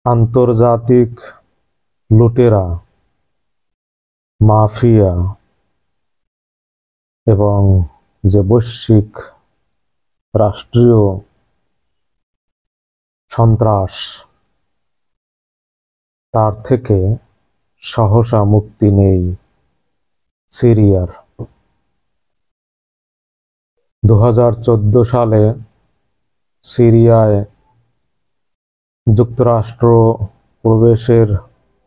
আন্তর্জাতিক লুটেরা, মাফিয়া এবং যে বৈশ্বিক রাষ্ট্রীয় সন্ত্রাস, তার থেকে সহসা মুক্তি নেই সিরিয়ার। 2014 সালে সিরিয়ায় যুক্তরাষ্ট্র প্রবেশের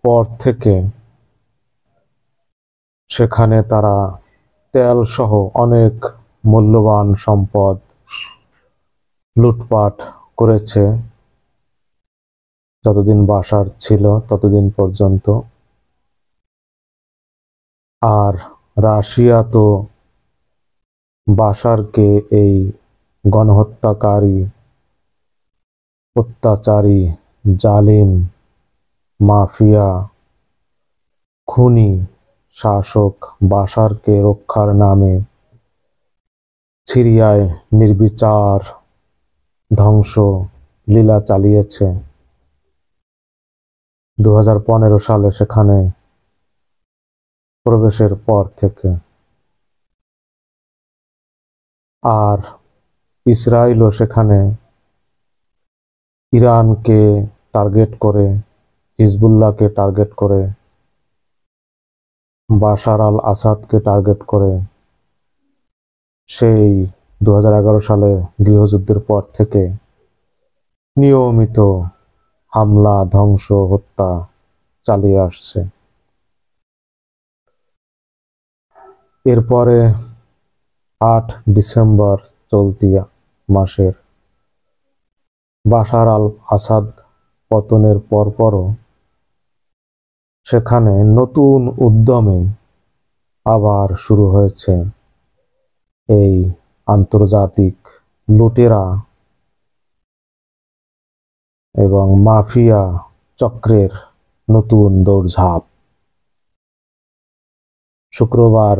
পর থেকে সেখানে তারা তেল সহ অনেক মূল্যবান সম্পদ লুটপাট করেছে, যতদিন বাশার ছিল ততদিন পর্যন্ত। আর রাশিয়া তো বাশারকে এই গণহত্যাকারী, অত্যাচারী, জালিম, মাফিয়া, খুনি শাসক বাশারকে রক্ষার নামে সিরিয়ায় নির্বিচার ধ্বংস লীলা চালিয়েছে। 2015 সালে সেখানে প্রবেশের পর থেকে। আর ইসরায়েলও সেখানে ইরানকে টার্গেট করে, হিজবুল্লাহকে টার্গেট করে, বাশার আল আসাদকে টার্গেট করে সেই 2011 সালে গৃহযুদ্ধের পর থেকে নিয়মিত হামলা, ধ্বংস, হত্যা চালিয়ে আসছে। এরপরে 8 ডিসেম্বর চলতি মাসের বাশার আল আসাদ পতনের পরপরও সেখানে নতুন উদ্যমে আবার শুরু হয়েছে এই আন্তর্জাতিক লুটেরা এবং মাফিয়া চক্রের নতুন দৌড়ঝাঁপ। শুক্রবার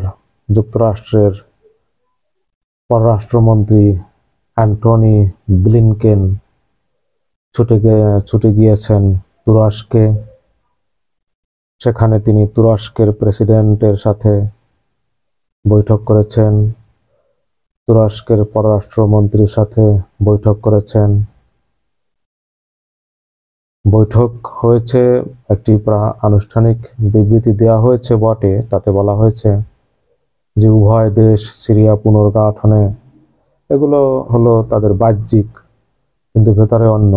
যুক্তরাষ্ট্রের পররাষ্ট্রমন্ত্রী অ্যান্টনি ব্লিনকেন ছুটে গিয়েছেন তুরস্কে। সেখানে তিনি তুরস্কের প্রেসিডেন্টের সাথে বৈঠক করেছেন, তুরস্কের পররাষ্ট্রমন্ত্রীর সাথে বৈঠক করেছেন। বৈঠক হয়েছে, একটি আনুষ্ঠানিক বিবৃতি দেওয়া হয়েছে বটে। তাতে বলা হয়েছে যে উভয় দেশ সিরিয়া পুনর্গঠনে, এগুলো হলো তাদের বাহ্যিক, কিন্তু ভেতরে অন্য,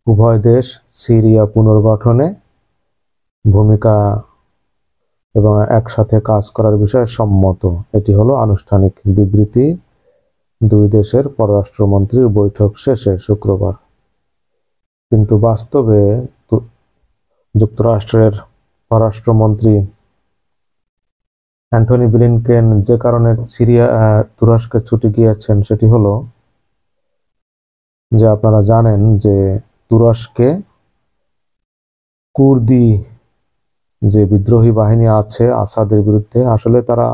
উভয় দেশ সিরিয়া পুনর্গঠনে ভূমিকা এবং একসাথে কাজ করার বিষয়ে সম্মত। এটি হলো আনুষ্ঠানিক বিবৃতি দুই দেশের পররাষ্ট্রমন্ত্রীর বৈঠক শেষে শুক্রবার। কিন্তু বাস্তবে যুক্তরাষ্ট্রের পররাষ্ট্রমন্ত্রী অ্যান্টনি ব্লিনকেন যে কারণে তুরস্কে ছুটে গিয়েছেন সেটি হলো যে আপনারা জানেন যে তুরস্কে কুর্দি যে বিদ্রোহী বাহিনী আছে আসাদের বিরুদ্ধে, আসলে তারা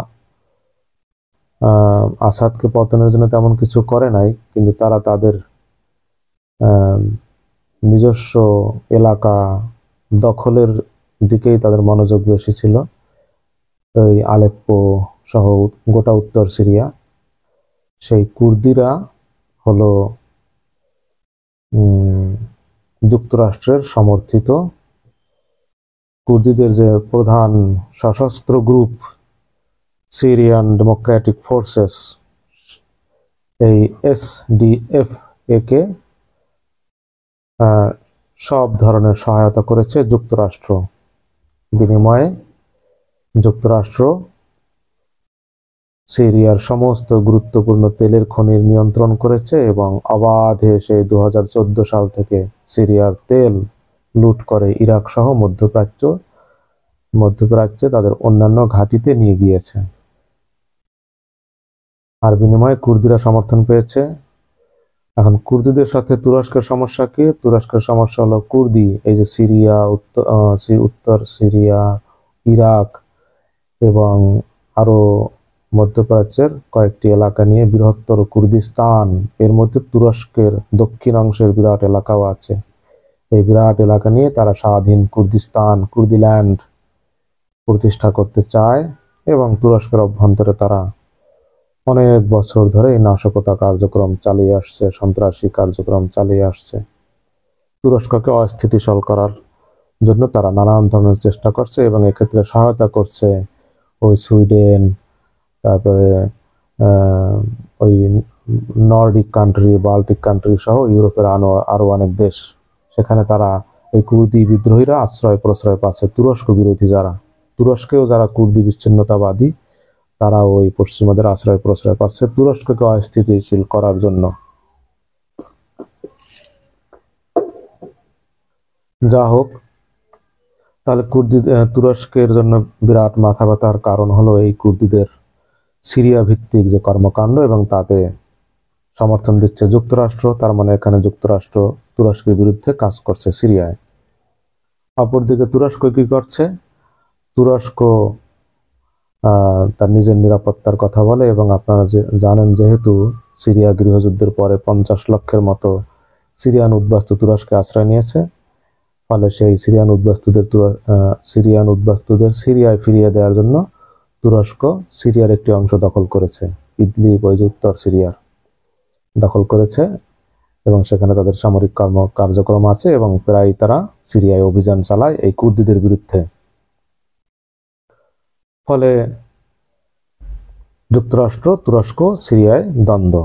আসাদকে পতনের জন্য তেমন কিছু করে নাই, কিন্তু তারা তাদের নিজস্ব এলাকা দখলের দিকেই তাদের মনোযোগ বেশি ছিল। এই আলেপ্পো সহ গোটা উত্তর সিরিয়া, সেই কুর্দিরা হলো যুক্তরাষ্ট্রের সমর্থিত। কুর্দিদের যে প্রধান সশস্ত্র গ্রুপ সিরিয়ান ডেমোক্রেটিক ফোর্সেস, এই SDF কে সব ধরনের সহায়তা করেছে যুক্তরাষ্ট্র। বিনিময়ে যুক্তরাষ্ট্র সিরিয়ার সমস্ত গুরুত্বপূর্ণ তেলের খনির নিয়ন্ত্রণ করেছে এবং অবাধে সেই 2014 সাল থেকে সিরিয়ার তেল লুট করে ইরাক সহ মধ্যপ্রাচ্যে তাদের অন্যান্য ঘাঁটিতে নিয়ে গিয়েছে। আর বিনিময়ে কুর্দিরা সমর্থন পেয়েছে। এখন কুর্দিদের সাথে তুরস্কের সমস্যা কি? তুরস্কের সমস্যা হলো কুর্দি, এই যে সিরিয়া, উত্তর সিরিয়া, ইরাক এবং আরো মধ্যপ্রাচ্যের কয়েকটি এলাকা নিয়ে বৃহত্তর কুর্দিস্তান, এর মধ্যে তুরস্কের দক্ষিণ অংশের বিরাট এলাকাও আছে। এই বিরাট এলাকা নিয়ে তারা স্বাধীন কুর্দিস্তান, কুর্দিল্যান্ড প্রতিষ্ঠা করতে চায় এবং তুরস্কের অভ্যন্তরে তারা অনেক বছর ধরে এই নাশকতা কার্যক্রম চালিয়ে আসছে, সন্ত্রাসী কার্যক্রম চালিয়ে আসছে। তুরস্ককে অস্থিতিশীল করার জন্য তারা নানান ধরনের চেষ্টা করছে এবং এক্ষেত্রে সহায়তা করছে ওই সুইডেন, তারপরে ওই নর্ডিক কান্ট্রি, বাল্টিক কান্ট্রি সহ ইউরোপের আরো অনেক দেশ। সেখানে তারা এই কুর্দি বিদ্রোহীরা আশ্রয় প্রশ্রয় পাচ্ছে। তুরস্ক বিরোধী যারা, তুরস্কেও যারা কুর্দি বিচ্ছিন্নতাবাদী, তারা ওই পশ্চিমাদের আশ্রয় প্রশ্রয় পাচ্ছে তুরস্ককে অস্থিতিশীল করার জন্য। যা হোক, তাহলে তুরস্কের জন্য বিরাট মাথা ব্যথার কারণ হলো এই কুর্দিদের সিরিয়া ভিত্তিক যে কর্মকাণ্ড এবং তাতে সমর্থন দিচ্ছে যুক্তরাষ্ট্র। তার মানে এখানে যুক্তরাষ্ট্র তুরস্কের বিরুদ্ধে কাজ করছে সিরিয়ায়। অপরদিকে তুরস্ক কি করছে? তুরস্ক তার নিজের নিরাপত্তার কথা বলে এবং আপনারা জানেন যেহেতু সিরিয়া গৃহযুদ্ধের পরে 50 লক্ষের মতো সিরিয়ান উদ্বাস্তু তুরস্কে আশ্রয় নিয়েছে, ফলে সেই সিরিয়ান উদ্বাস্তুদের সিরিয়ায় ফিরিয়ে দেওয়ার জন্য তুরস্ক সিরিয়ার একটি অংশ দখল করেছে, ইদলিব, ওই যে উত্তর সিরিয়ার দখল করেছে এবং সেখানে তাদের সামরিক কার্যক্রম আছে এবং প্রায় তারা সিরিয়ায় অভিযান চালায় এই কুর্দিদের বিরুদ্ধে। ফলে যুক্তরাষ্ট্র তুরস্ক সিরিয়ায় দ্বন্দ্ব,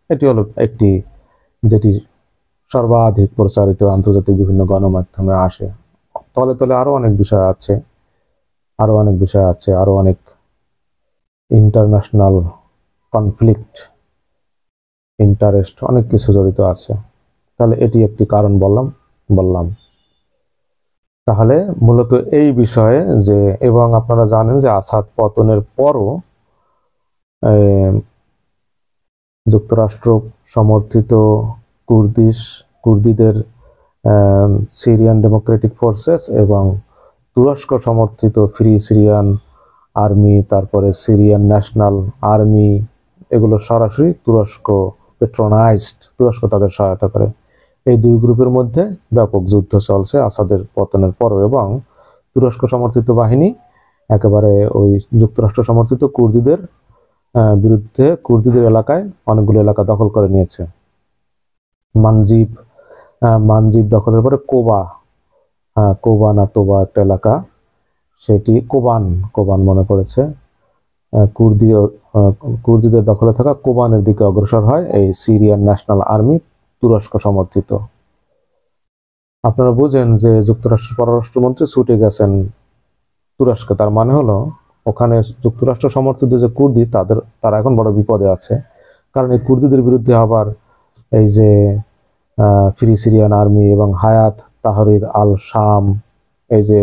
এটি হলো একটি যেটি সর্বাধিক প্রচারিত আন্তর্জাতিক বিভিন্ন গণমাধ্যমে আসে। তলে তলে আরো অনেক বিষয় আছে, আরো অনেক ইন্টারন্যাশনাল কনফ্লিক্ট, ইন্টারেস্ট, অনেক কিছু জড়িত আছে। তাহলে এটি একটি কারণ বললাম। তাহলে মূলত এই বিষয়ে যে, এবং আপনারা জানেন যে আসাদ পতনের পরও যুক্তরাষ্ট্র সমর্থিত কুর্দিদের সিরিয়ান ডেমোক্রেটিক ফোর্সেস এবং তুরস্ক সমর্থিত ফ্রি সিরিয়ান আর্মি, তারপরে সিরিয়ান ন্যাশনাল আর্মি, এগুলো সরাসরি তুরস্ক পেট্রোনাইজড, তুরস্ক তাদের সহায়তা করে। এই দুই গ্রুপের মধ্যে ব্যাপক যুদ্ধ চলছে আসাদের পতনের পরও এবং তুরস্ক সমর্থিত বাহিনী একেবারে ওই যুক্তরাষ্ট্র সমর্থিত কুর্দিদের বিরুদ্ধে কুর্দিদের এলাকায় অনেকগুলো এলাকা দখল করে নিয়েছে। মানজিব দখলের পরে তোবা একটা এলাকা, সেটি কোবান মনে পড়েছে, কুর্দিদের দখলে থাকা কোবানের দিকে অগ্রসর হয় এই সিরিয়ান ন্যাশনাল আর্মি, তুরস্ক সমর্থিত। আপনারা বুঝেন যে যুক্তরাষ্ট্রের পররাষ্ট্রমন্ত্রী ছুটে গেছেন তুরস্কে, তার মানে হলো ওখানে যুক্তরাষ্ট্র সমর্থিত যে কুর্দি তারা এখন বড় বিপদে আছে। কারণ এই কুর্দিদের বিরুদ্ধে আবার এই যে ফ্রি সিরিয়ান আর্মি এবং হায়াত তাহরির আল শাম, এই যে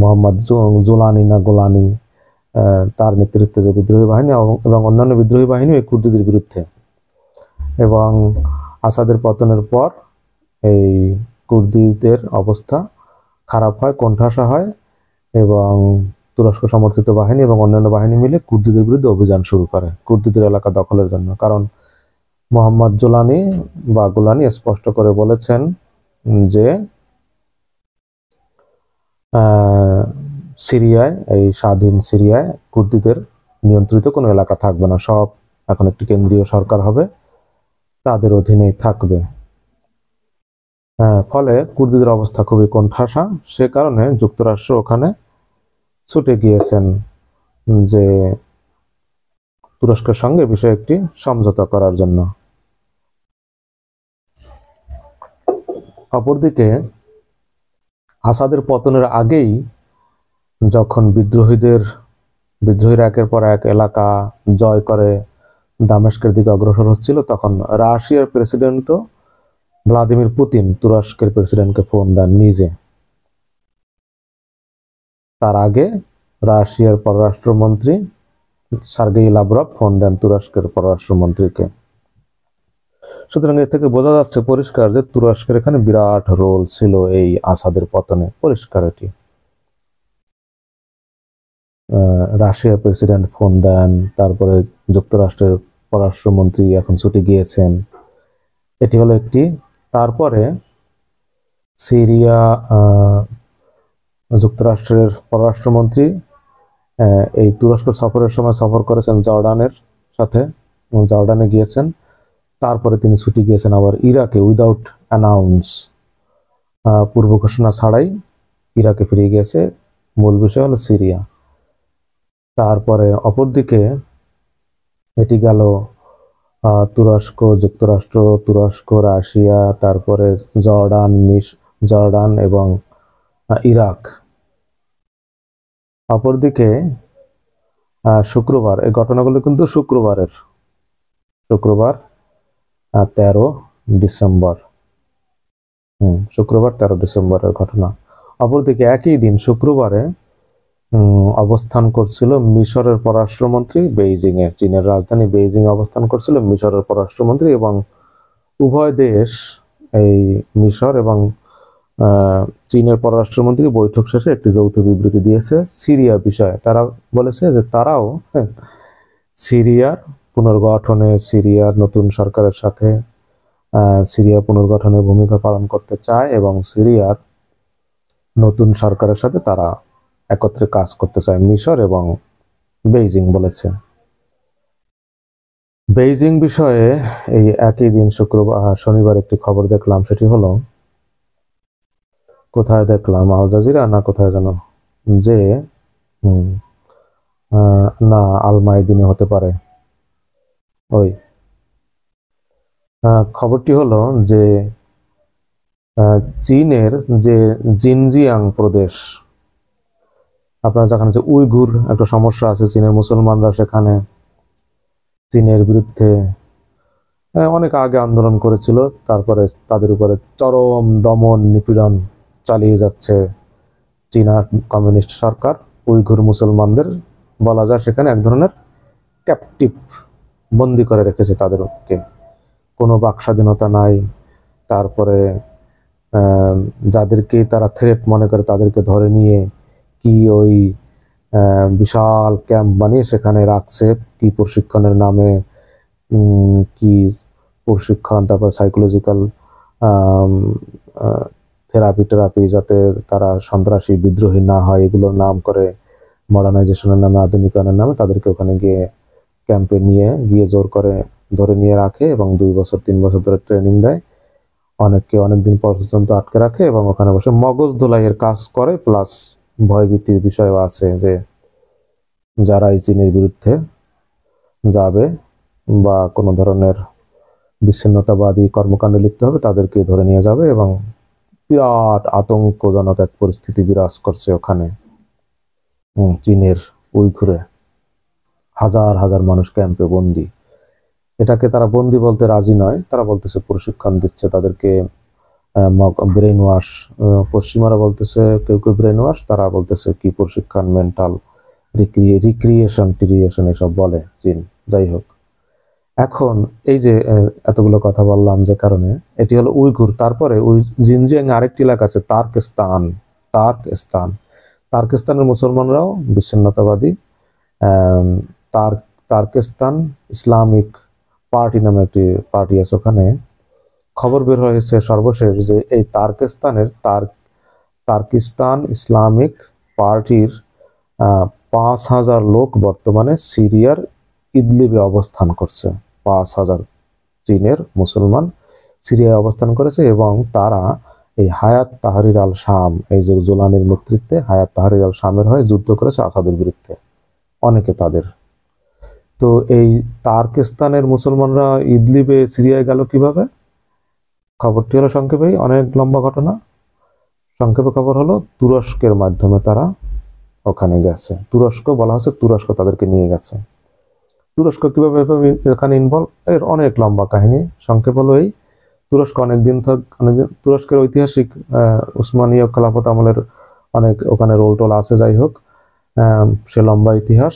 মোহাম্মদ গোলানি তার নেতৃত্বে যে বিদ্রোহী বাহিনী এবং অন্যান্য বিদ্রোহী বাহিনী এই কুর্দিদের বিরুদ্ধে। এবং আসাদের পতনের পর এই কুর্দিদের অবস্থা খারাপ হয়, কোণঠাসা হয় এবং তুরস্ক সমর্থিত বাহিনী এবং অন্যান্য বাহিনী মিলে কুর্দিদের বিরুদ্ধে অভিযান শুরু করে কুর্দিদের এলাকা দখলের জন্য। কারণ মোহাম্মদ গোলানি স্পষ্ট করে বলেছেন যে সিরিয়ায়, এই স্বাধীন সিরিয়ায় কুর্দিদের নিয়ন্ত্রিত কোনো এলাকা থাকবে না, সব এখন একটি কেন্দ্রীয় সরকার হবে, তাদের অধীনেই থাকবে। ফলে কুর্দিদের অবস্থা খুবই কোণঠাসা। সে কারণে যুক্তরাষ্ট্র ওখানে ছুটে গিয়েছেন যে তুরস্কের সঙ্গে বিষয়ে একটি সমঝোতা করার জন্য। অপরদিকে আসাদের পতনের আগেই যখন বিদ্রোহীরা একের পর এক এলাকা জয় করে দামেস্কের দিকে অগ্রসর হচ্ছিল, তখন রাশিয়ার প্রেসিডেন্টও ভ্লাদিমির পুতিন তুরস্কের প্রেসিডেন্টকে ফোন দেন নিজে। তার আগে রাশিয়ার পররাষ্ট্রমন্ত্রী সার্গেই লাভরভ ফোন দেন তুরস্কের পররাষ্ট্রমন্ত্রীকে। সুতরাং এর থেকে বোঝা যাচ্ছে পরিষ্কার যে তুরস্কের এখানে বিরাট রোল ছিল এই আসাদের পতনে, পরিষ্কার এটি। রাশিয়ার প্রেসিডেন্ট ফোন দেন, তারপরে যুক্তরাষ্ট্রের পররাষ্ট্রমন্ত্রী এখন ছুটে গিয়েছেন এটি হলো একটি। তারপরে সিরিয়া, যুক্তরাষ্ট্রের পররাষ্ট্রমন্ত্রী এই তুরস্ক সফরের সময় সফর করেছেন জর্ডানের সাথে, জর্ডানে গিয়েছেন। তারপরে তিনি ছুটি গিয়েছেন আবার ইরাকে উইদাউট অ্যানাউন্স, পূর্ব ঘোষণা ছাড়াই ইরাকে ফিরে গিয়েছে। মূল বিষয় হলো সিরিয়া। তারপরে অপরদিকে এটি গেল তুরস্ক, যুক্তরাষ্ট্র, তুরস্ক, রাশিয়া, তারপরে জর্ডান এবং ইরাক। অপরদিকে শুক্রবার, এই ঘটনাগুলো কিন্তু শুক্রবার 13 ডিসেম্বর, শুক্রবার 13 ডিসেম্বরের ঘটনা। অপরদিকে একই দিন শুক্রবারে অবস্থান করছিল মিশরের পররাষ্ট্রমন্ত্রী বেইজিংয়ে, চীনের রাজধানী বেইজিং অবস্থান করছিল মিশরের পররাষ্ট্রমন্ত্রী, এবং উভয় দেশ, এই মিশর এবং চীনের পররাষ্ট্রমন্ত্রী বৈঠক শেষে একটি যৌথ বিবৃতি দিয়েছে সিরিয়া বিষয়ে। তারা বলেছে যে তারাও সিরিয়ার পুনর্গঠনে, সিরিয়ার নতুন সরকারের সাথে সিরিয়া পুনর্গঠনে ভূমিকা পালন করতে চায় এবং সিরিয়ার নতুন সরকারের সাথে তারা একত্রে কাজ করতে চায়, মিশর এবং বেইজিং বলেছে। বেইজিং বিষয়ে এই একই দিন শনিবার একটি খবর দেখলাম, সেটি হলো, কোথায় দেখলাম, আল জাজিরা না কোথায় যেন, যে না আল মাইদিনে হতে পারে, ওই খবরটি হলো যে চীনের যে জিনজিয়াং প্রদেশ, আপনারা যেখানে যে উইঘুর একটা সমস্যা আছে, চীনের মুসলমানরা সেখানে চীনের বিরুদ্ধে অনেক আগে আন্দোলন করেছিল, তারপরে তাদের উপরে চরম দমন নিপীড়ন চালিয়ে যাচ্ছে চীনা কমিউনিস্ট সরকার। উইঘুর মুসলমানদের বলা যায় সেখানে এক ধরনের ক্যাপটিভ, বন্দি করে রেখেছে তাদেরকে, কোনো বাক স্বাধীনতা নাই। তারপরে যাদেরকে তারা থ্রেট মনে করে তাদেরকে ধরে নিয়ে কি ওই বিশাল ক্যাম্প বানিয়ে সেখানে রাখছে, কি প্রশিক্ষণের নামে, কি প্রশিক্ষণ, তারপর সাইকোলজিক্যাল থেরাপি, যাতে তারা সন্ত্রাসী বিদ্রোহী না হয়, এগুলোর নাম করে, মডার্নাইজেশনের নামে, আধুনিকায়নের নামে তাদেরকে ওখানে গিয়ে ক্যাম্পে নিয়ে গিয়ে জোর করে ধরে নিয়ে রাখে এবং 2 বছর 3 বছর ধরে ট্রেনিং দেয়, অনেককে অনেকদিন পর্যন্ত আটকে রাখে এবং ওখানে বসে মগজ ধোলাইয়ের কাজ করে। প্লাস ভয়ভীতির বিষয়ও আছে যে যারা এই চীনের বিরুদ্ধে যাবে বা কোনো ধরনের বিচ্ছিন্নতাবাদী কর্মকাণ্ডে লিপ্ত হবে তাদেরকে ধরে নিয়ে যাবে, এবং বিরাট আতঙ্কজনক এক পরিস্থিতি বিরাজ করছে ওখানে চীনের উইঘুরে। হাজার হাজার মানুষ ক্যাম্পে বন্দি। এটাকে তারা বন্দি বলতে রাজি নয়, তারা বলতেছে প্রশিক্ষণ দিচ্ছে তাদেরকে, ব্রেন ওয়াশ, পশ্চিমারা বলতেছে কেউ কেউ ব্রেন ওয়াশ, তারা বলতেছে কি প্রশিক্ষণ, মেন্টাল রিক্রিয়েশন এসব বলে চীন। যাই হোক, এখন এই যে এতগুলো কথা বললাম যে কারণে, এটি হলো উইঘুর। তারপরে জিনজিয়াং আরেকটি এলাকা আছে তার্কিস্তানের মুসলমানরাও বিচ্ছিন্নতাবাদী। তার্কিস্তান ইসলামিক পার্টি নামে একটি পার্টি আছে ওখানে। খবর বের হয়েছে সর্বশেষ যে এই তার্কিস্তান ইসলামিক পার্টির 5,000 লোক বর্তমানে সিরিয়ার ইদলিবে অবস্থান করছে। 5,000 চীনের মুসলমান সিরিয়ায় অবস্থান করেছে এবং তারা এই হায়াত তাহরির আল শাম, এই যে জোলানির নেতৃত্বে হায়াত তাহরির আল শামের হয়ে যুদ্ধ করেছে আসাদের বিরুদ্ধে, অনেকে তাদের। তো এই তার্কিস্তানের মুসলমানরা ইদলিবে সিরিয়ায় গেল কিভাবে? খবরটি হলো সংক্ষেপে, অনেক লম্বা ঘটনা, সংক্ষেপে খবর হলো তুরস্কের মাধ্যমে তারা ওখানে গেছে। তুরস্ক বলা হচ্ছে, তুরস্ক তাদেরকে নিয়ে গেছে। তুরস্ক কিভাবে এখানে ইনভলভ, এর অনেক লম্বা কাহিনী। সংক্ষেপ হলো এই, তুরস্ক অনেকদিন তুরস্কের ঐতিহাসিক উসমানীয় খেলাফত আমলের অনেক ওখানে রোল টোল আছে। যাই হোক, সে লম্বা ইতিহাস।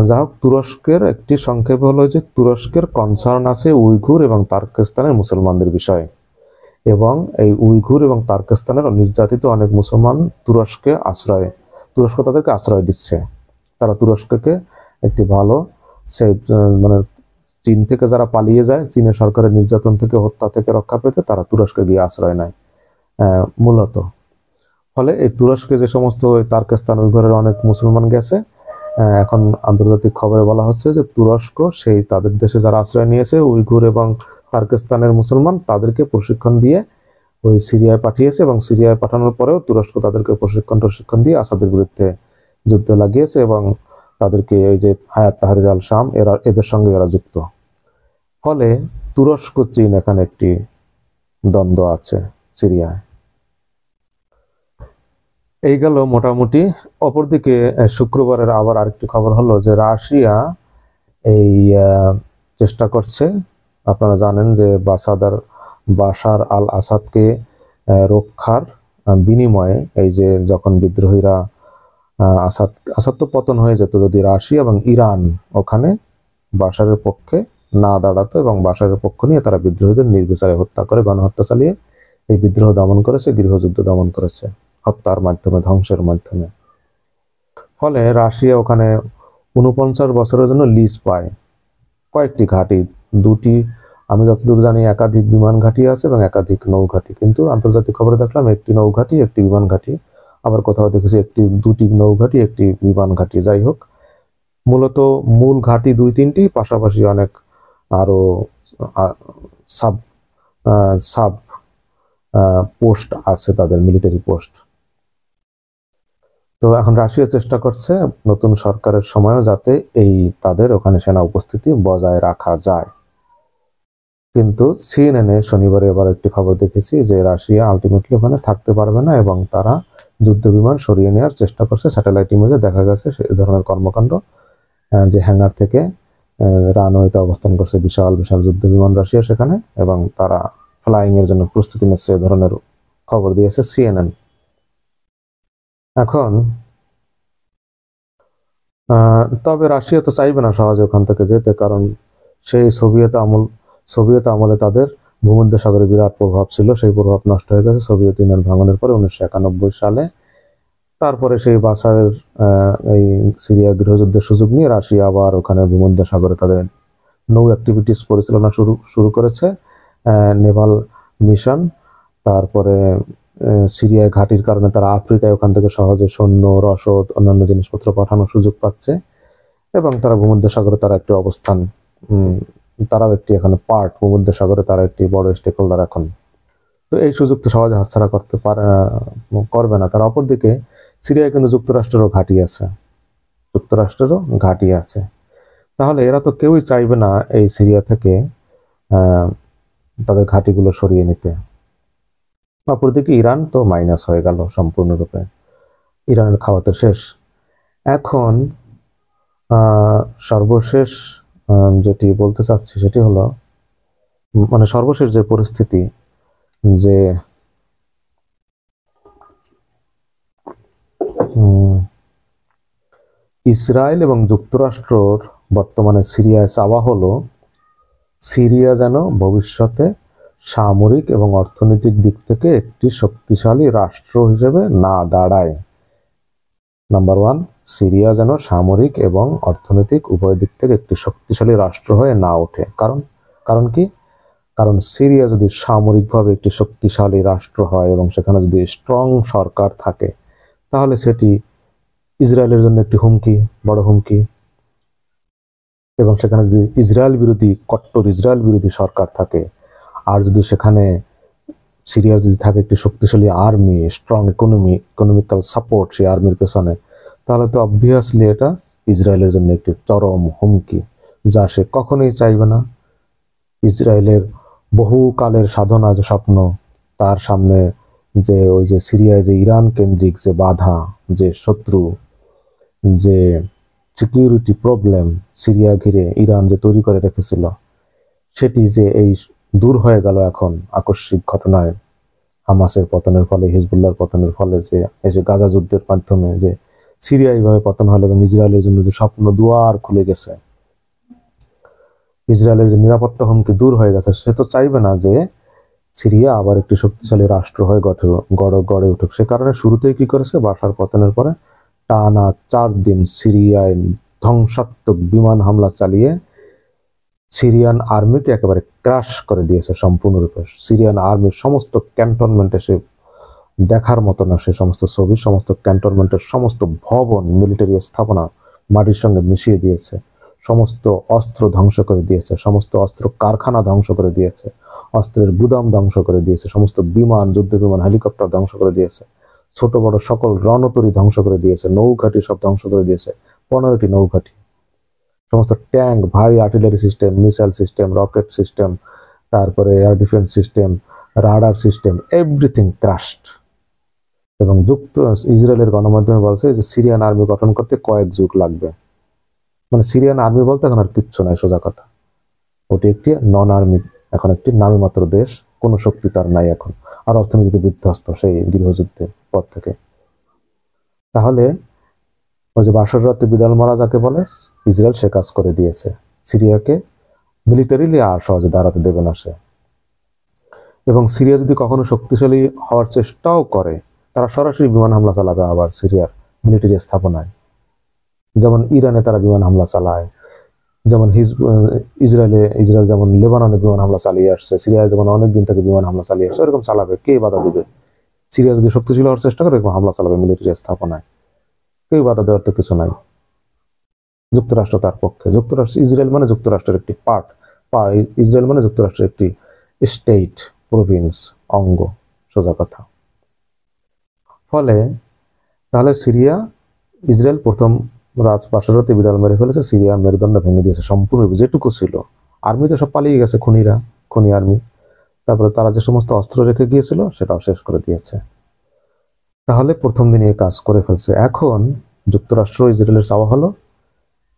যা হোক, তুরস্কের একটি সংক্ষেপ হলো যে তুরস্কের কনসার্ন আছে উইঘুর এবং তার্কিস্তানের মুসলমানদের বিষয়ে, এবং এই উইঘুর এবং তার্কিস্তানের নির্যাতিত অনেক মুসলমান তুরস্ক তাদেরকে আশ্রয় দিচ্ছে। তারা তুরস্ককে একটি ভালো মানে চীন থেকে যারা পালিয়ে যায়, চীনের সরকারের নির্যাতন থেকে, হত্যা থেকে রক্ষা পেতে তারা তুরস্কে গিয়ে আশ্রয় নেয় মূলত। ফলে এই তুরস্কে যে সমস্ত তার্কিস্তান উইঘুরের অনেক মুসলমান গেছে, এখন আন্তর্জাতিক খবরে বলা হচ্ছে যে তুরস্ক সেই তাদের দেশে যারা আশ্রয় নিয়েছে উইঘুর এবং তার্কিস্তানের মুসলমান, তাদেরকে প্রশিক্ষণ দিয়ে ওই সিরিয়ায় পাঠিয়েছে, এবং সিরিয়ায় পাঠানোর পরেও তুরস্ক তাদেরকে প্রশিক্ষণ দিয়ে আসাদের বিরুদ্ধে যুদ্ধে লাগিয়েছে, এবং তাদেরকে এই যে হায়াত তাহরির আল শাম এদের সঙ্গে এরা যুক্ত। ফলে তুরস্ক চীন এখানে একটি দ্বন্দ্ব আছে সিরিয়ায়। এই গেল মোটামুটি। অপরদিকে শুক্রবারের আবার আরেকটি খবর হলো যে রাশিয়া এই চেষ্টা করছে, আপনারা জানেন যে বাশার আল আসাদকে রক্ষার বিনিময়ে, এই যে যখন বিদ্রোহীরা আসাদ তো পতন হয়ে যেত যদি রাশিয়া এবং ইরান ওখানে বাশারের পক্ষে না দাঁড়াতো, এবং বাশারের পক্ষ নিয়ে তারা বিদ্রোহীদের নির্বিচারে হত্যা করে, গণহত্যা চালিয়ে এই বিদ্রোহ দমন করেছে, গৃহযুদ্ধ দমন করেছে হত্যার মাধ্যমে, ধ্বংসের মাধ্যমে। ফলে রাশিয়া ওখানে 49 বছরের জন্য লিজ পায় কয়েকটি ঘাঁটি, দুটি, আমি যতদূর জানি একাধিক বিমান ঘাঁটি আছে এবং একাধিক নৌঘাঁটি, কিন্তু আন্তর্জাতিক খবরে দেখলাম একটি নৌঘাঁটি, একটি বিমান ঘাঁটি, আবার কোথাও দেখেছি দুটি নৌঘাঁটি, একটি বিমান ঘাঁটি। যাই হোক, মূলত মূল ঘাঁটি 2-3টি, পাশাপাশি অনেক আরো সাব পোস্ট আছে, তাদের মিলিটারি পোস্ট। তো এখন রাশিয়া চেষ্টা করছে নতুন সরকারের সময়ও যাতে এই তাদের ওখানে সেনা উপস্থিতি বজায় রাখা যায়। কিন্তু সিএনএনে শনিবারে এবার একটি খবর দেখেছি যে রাশিয়া আলটিমেটলি ওখানে থাকতে পারবে না, এবং তারা যুদ্ধ বিমান সরিয়ে নেওয়ার চেষ্টা করছে। স্যাটেলাইট ইমেজে দেখা গেছে সেই ধরনের কর্মকাণ্ড, যে হ্যাঙ্গার থেকে রানওয়েতে অবস্থান করছে বিশাল বিশাল যুদ্ধ বিমান রাশিয়া সেখানে, এবং তারা ফ্লাইং এর জন্য প্রস্তুতি নিচ্ছে, এ ধরনের খবর দিয়েছে সিএনএন। এখন তবে রাশিয়া তো চাইবে না সহজে ওখান থেকে যেতে, কারণ সেই সোভিয়েত আমলে তাদের ভূমধ্যসাগরে বিরাট প্রভাব ছিল, সেই প্রভাব নষ্ট হয়ে গেছে সোভিয়েত ইউনিয়ন ভাঙনের পরে 1991 সালে। তারপরে সেই বাশারের এই সিরিয়া গৃহযুদ্ধের সুযোগ নিয়ে রাশিয়া আবার ওখানে ভূমধ্যসাগরে তাদের নৌ অ্যাক্টিভিটিস পরিচালনা শুরু করেছে, নেভাল মিশন। তারপরে সিরিয়ায় ঘাঁটির কারণে তারা আফ্রিকায় ওখান থেকে সহজে সৈন্য, রসদ, অন্যান্য জিনিসপত্র পাঠানোর সুযোগ পাচ্ছে, এবং তারা ভূমধ্যসাগরে তারা একটি অবস্থান, তারাও একটি এখানে পার্ট, ভূমধ্যসাগরে তারা একটি বড় স্টেক হোল্ডার এখন। তো এই সুযোগ তো সহজে হাতছাড়া করবে না তারা। অপরদিকে সিরিয়ায় কিন্তু যুক্তরাষ্ট্রেরও ঘাঁটি আছে, তাহলে এরা তো কেউই চাইবে না এই সিরিয়া থেকে তাদের ঘাঁটিগুলো সরিয়ে নিতে। অপরদিকে ইরান তো মাইনাস হয়ে গেল সম্পূর্ণরূপে, ইরানের খাওয়াতে শেষ। এখন সর্বশেষ যেটি বলতে চাচ্ছি সেটি হলো, মানে সর্বশেষ যে পরিস্থিতি, যে ইসরায়েল এবং যুক্তরাষ্ট্রর বর্তমানে সিরিয়ায় চাওয়া হলো সিরিয়া যেন ভবিষ্যতে সামরিক এবং অর্থনৈতিক দিক থেকে একটি শক্তিশালী রাষ্ট্র হিসেবে না দাঁড়ায়। নাম্বার 1, সিরিয়া যেন সামরিক এবং অর্থনৈতিক উভয় দিক থেকে একটি শক্তিশালী রাষ্ট্র হয়ে না ওঠে। কারণ কি? কারণ সিরিয়া যদি সামরিকভাবে একটি শক্তিশালী রাষ্ট্র হয় এবং সেখানে যদি স্ট্রং সরকার থাকে, তাহলে সেটি ইসরায়েলের জন্য একটি বড় হুমকি। এবং সেখানে যদি কট্টর ইসরায়েল বিরোধী সরকার থাকে, আর যদি সেখানে সিরিয়ার যদি থাকে একটি শক্তিশালী আর্মি, স্ট্রং ইকোনমিক্যাল সাপোর্ট সেই আর্মির পেছনে, তাহলে তো অবভিয়াসলি এটা ইসরায়েলের জন্য একটি চরম হুমকি, যা সে কখনোই চাইবে না। ইসরায়েলের বহুকালের সাধনা, যে স্বপ্ন, তার সামনে ওই যে সিরিয়ায় যে ইরান কেন্দ্রিক যে বাধা, যে শত্রু, যে সিকিউরিটি প্রবলেম সিরিয়া ঘিরে ইরান যে তৈরি করে রেখেছিল, সেটি যে এই দূর হয়ে গেল এখন আকস্মিক ঘটনায়, হামাসের পতনের ফলে, হিজবুল্লাহর পতনের ফলে, যে এই যে গাজা যুদ্ধের মাধ্যমে যে সিরিয়া এইভাবে পতন হলো, এবং ইসরায়েলের জন্য যে স্বপ্ন দুয়ার খুলে গেছে, ইসরায়েলের যে নিরাপত্তা হুমকি দূর হয়ে গেছে, সে তো চাইবে না যে সিরিয়া আবার একটি শক্তিশালী রাষ্ট্র হয়ে গড়ে উঠুক। সে কারণে শুরুতেই কি করেছে, বাশার পতনের পরে টানা 4 দিন সিরিয়ায় ধ্বংসাত্মক বিমান হামলা চালিয়ে সিরিয়ান আর্মিকে একেবারে ক্রাশ করে দিয়েছে সম্পূর্ণরূপে। সিরিয়ান আর্মির সমস্ত ক্যান্টনমেন্টে সে দেখার মতো না, সে সমস্ত ছবি, সমস্ত ক্যান্টনমেন্টের সমস্ত ভবন, মিলিটারি স্থাপনা মাটির সঙ্গে মিশিয়ে দিয়েছে, সমস্ত অস্ত্র ধ্বংস করে দিয়েছে, সমস্ত অস্ত্র কারখানা ধ্বংস করে দিয়েছে, অস্ত্রের গুদাম ধ্বংস করে দিয়েছে, সমস্ত বিমান, যুদ্ধ বিমান, হেলিকপ্টার ধ্বংস করে দিয়েছে, ছোট বড় সকল রণতরী ধ্বংস করে দিয়েছে, নৌঘাটি সব ধ্বংস করে দিয়েছে, 15টি নৌঘাটি, সমস্ত ট্যাঙ্ক, ভারী artillery system, missile system, rocket system, তারপরে air defence system, radar system, everything crushed. এবং ইসরায়েলের গণমাধ্যমে বলছে যে সিরিয়ান আর্মি গঠন করতে কয়েক যুগ লাগবে। মানে সিরিয়ান আর্মি বলতে এখন আর কিচ্ছু নাই, সোজা কথা। ওটি একটি নন আর্মি, এখন একটি নামী মাত্র দেশ, কোনো শক্তি তার নাই এখন, আর অর্থনীতিতে বিধ্বস্ত সেই গৃহযুদ্ধের পর থেকে। তাহলে ওই যে বাসর রাতে বিড়াল মারা যাকে বলে, ইসরায়েল সে কাজ করে দিয়েছে। সিরিয়াকে মিলিটারিলি আর সহজে দাঁড়াতে দেবে না সে। এবং সিরিয়া যদি কখনো শক্তিশালী হওয়ার চেষ্টাও করে, তারা সরাসরি বিমান হামলা চালাবে আবার সিরিয়ার মিলিটারি স্থাপনায়। যেমন ইরানে তারা বিমান হামলা চালায়, যেমন ইসরায়েল যেমন লেবাননে বিমান হামলা চালিয়ে আসছে, সিরিয়ায় যেমন অনেকদিন থেকে বিমান হামলা চালিয়ে আসছে, এরকম চালাবে। কে বাধা দিবে? সিরিয়া যদি শক্তিশালী হওয়ার চেষ্টা করে এরকম হামলা চালাবে মিলিটারি স্থাপনায়, কেউ বাধা দেওয়ার তো কিছু নাই। যুক্তরাষ্ট্র তার পক্ষে। ইসরায়েল মানে যুক্তরাষ্ট্রের একটি পার্ট, ইসরায়েল মানে যুক্তরাষ্ট্রের একটি স্টেট, প্রভিন্স, অঙ্গ, সোজা কথা। ফলে তাহলে সিরিয়া, ইসরায়েল প্রথম বাসরাতে বিড়াল মেরে ফেলেছে, সিরিয়া মেরুদণ্ড ভেঙে দিয়েছে সম্পূর্ণ, যেটুকু ছিল। আর্মি তো সব পালিয়ে গেছে, খনি আর্মি। তারপরে তারা যে সমস্ত অস্ত্র রেখে গিয়েছিল সেটাও শেষ করে দিয়েছে। তাহলে প্রথম দিনে কাজ করে ফেলছে। এখন যুক্তরাষ্ট্র ইসরায়েলের চাওয়া হলো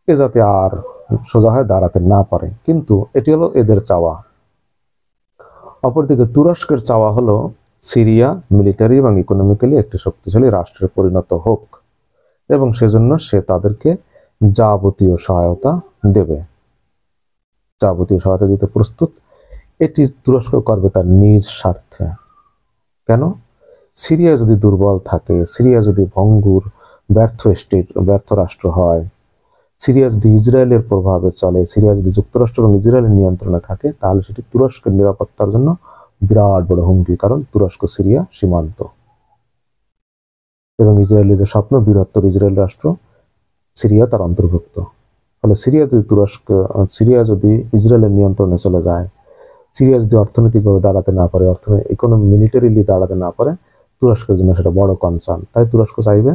এ যাতে আর সোজা হয়ে দাঁড়াতে না পারে, কিন্তু এটি হলো এদের চাওয়া। অপরদিকে তুরস্কের চাওয়া হলো সিরিয়া মিলিটারি এবং ইকোনমিক্যালি একটি শক্তিশালী রাষ্ট্রে পরিণত হোক, এবং সেজন্য সে তাদেরকে যাবতীয় সহায়তা দেবে, যাবতীয় সহায়তা দিতে প্রস্তুত। এটি তুরস্ক করবে তার নিজ স্বার্থে। কেন? সিরিয়া যদি দুর্বল থাকে, সিরিয়া যদি ভঙ্গুর ব্যর্থ রাষ্ট্র হয়, সিরিয়া যদি ইসরায়েলের প্রভাবে চলে, সিরিয়া যদি যুক্তরাষ্ট্র এবং ইসরায়েলের নিয়ন্ত্রণে থাকে, তাহলে সেটি তুরস্কের নিরাপত্তার জন্য বিরাট বড় হুমকি। কারণ তুরস্ক সিরিয়া সীমান্ত, এবং ইসরায়েলের যে স্বপ্ন বৃহত্তর ইসরায়েল রাষ্ট্র, সিরিয়া তার অন্তর্ভুক্ত। ফলে সিরিয়া যদি ইসরায়েলের নিয়ন্ত্রণে চলে যায়, সিরিয়া যদি অর্থনৈতিকভাবে দাঁড়াতে না পারে, মিলিটারিলি দাঁড়াতে না পারে, তুরস্কের জন্য সেটা বড় কনসার্ন। তাই তুরস্ক চাইবে,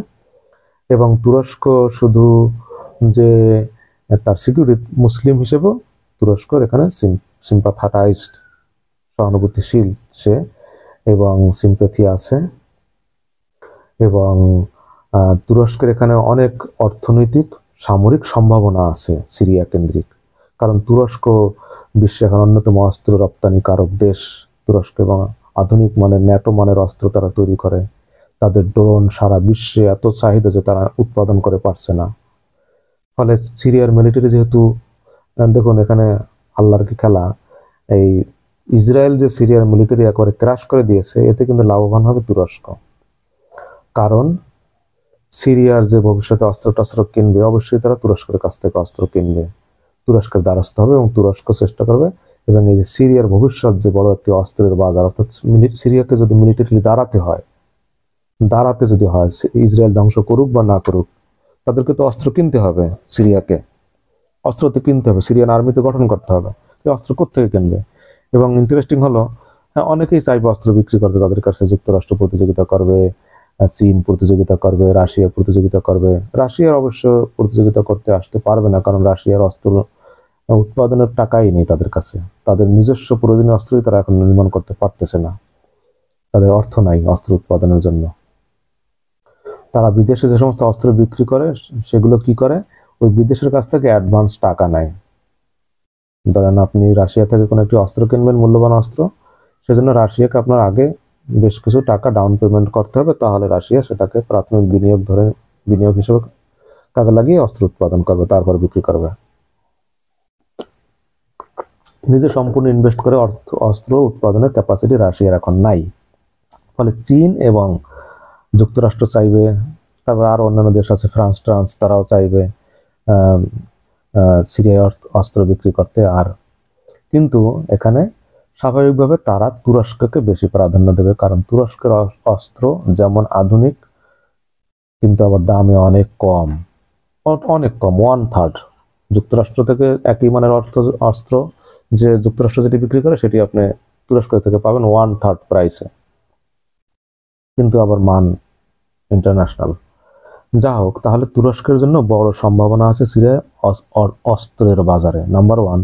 এবং তুরস্ক শুধু যে তার সিকিউরিটি মুসলিম হিসেবেও তুরস্কর এখানে সিম্পাথাটাইজড, সহানুভূতিশীল সে, এবং সিম্প্যাথি আছে। এবং তুরস্কের এখানে অনেক অর্থনৈতিক সামরিক সম্ভাবনা আছে সিরিয়া কেন্দ্রিক। কারণ তুরস্ক বিশ্বে এখন অন্যতম অস্ত্র রপ্তানিকারক দেশ। তুরস্ক এবং আধুনিক মানের ন্যাটো মানের অস্ত্র তারা তৈরি করে। তাদের ড্রোন সারা বিশ্বে এত চাহিদা যে তারা উৎপাদন করে পারছে না। ফলে সিরিয়ার মিলিটারি যেহেতু, দেখুন এখানে আল্লাহর কি খেলা, এই ইসরায়েল যে সিরিয়ার মিলিটারি একবারে ক্রাশ করে দিয়েছে, এতে কিন্তু লাভবান হবে তুরস্ক। কারণ সিরিয়ার যে ভবিষ্যতে অস্ত্র কিনবে, অবশ্যই তারা তুরস্কের কাছ থেকে অস্ত্র কিনবে, তুরস্কের দ্বারস্থ হবে, এবং তুরস্ক চেষ্টা করবে। এবং এই যে সিরিয়ার ভবিষ্যৎ যে বড় একটি অস্ত্রের বাজার, অর্থাৎ সিরিয়াকে যদি মিলিটারিলি দাঁড়াতে হয়, ইসরায়েল ধ্বংস করুক বা না করুক, তাদেরকে তো অস্ত্র কিনতে হবে। সিরিয়াকে অস্ত্র তো কিনতে হবে, সিরিয়ান আর্মিতে গঠন করতে হবে। এই অস্ত্র কোত্থেকে কিনবে? এবং ইন্টারেস্টিং হলো, হ্যাঁ, অনেকেই চাইবে অস্ত্র বিক্রি করবে তাদের কাছে। যুক্তরাষ্ট্র প্রতিযোগিতা করবে, চীন প্রতিযোগিতা করবে, রাশিয়া প্রতিযোগিতা করবে। রাশিয়ার অবশ্য প্রতিযোগিতা করতে আসতে পারবে না, কারণ রাশিয়ার অস্ত্র উৎপাদনের টাকাই নেই তাদের কাছে। তাদের নিজস্ব প্রয়োজনীয় অস্ত্রই তারা এখন নির্মাণ করতে পারতেছে না, তাদের অর্থ নাই অস্ত্র উৎপাদনের জন্য। তারা বিদেশে যে সমস্ত অস্ত্র বিক্রি করে, সেগুলো কি করে, ওই বিদেশের কাছ থেকে অ্যাডভান্স টাকা নেয়। ধরেন আপনি রাশিয়া থেকে কোনো একটি অস্ত্র কিনবেন, মূল্যবান অস্ত্র, সেজন্য রাশিয়াকে আপনার আগে বেশ কিছু টাকা ডাউন পেমেন্ট করতে হবে। তাহলে রাশিয়া সেটাকে প্রাথমিক বিনিয়োগ হিসেবে কাজে লাগিয়ে অস্ত্র উৎপাদন করবে, তারপর বিক্রি করবে। নিজে সম্পূর্ণ ইনভেস্ট করে অস্ত্র উৎপাদনের ক্যাপাসিটি রাশিয়ার এখন নাই। ফলে চীন এবং যুক্তরাষ্ট্র চাইবে, তারপর আরো অন্যান্য দেশ আছে, ফ্রান্স, তারাও চাইবে সিরিয়ায় অস্ত্র বিক্রি করতে। আর কিন্তু এখানে স্বাভাবিকভাবে তারা তুরস্ককে বেশি প্রাধান্য দেবে, কারণ তুরস্কের অস্ত্র যেমন আধুনিক কিন্তু আবার দামে অনেক কম, অনেক কম, 1/3। যুক্তরাষ্ট্র থেকে একই মানের অস্ত্র যে যুক্তরাষ্ট্র যেটি বিক্রি করে সেটি আপনি তুরস্ক থেকে পাবেন 1/3 প্রাইসে, কিন্তু আবার মান ইন্টারন্যাশনাল। যা হোক, তাহলে তুরস্কের জন্য বড় সম্ভাবনা আছে সিরিয়ায় অস্ত্রের বাজারে। নাম্বার 1,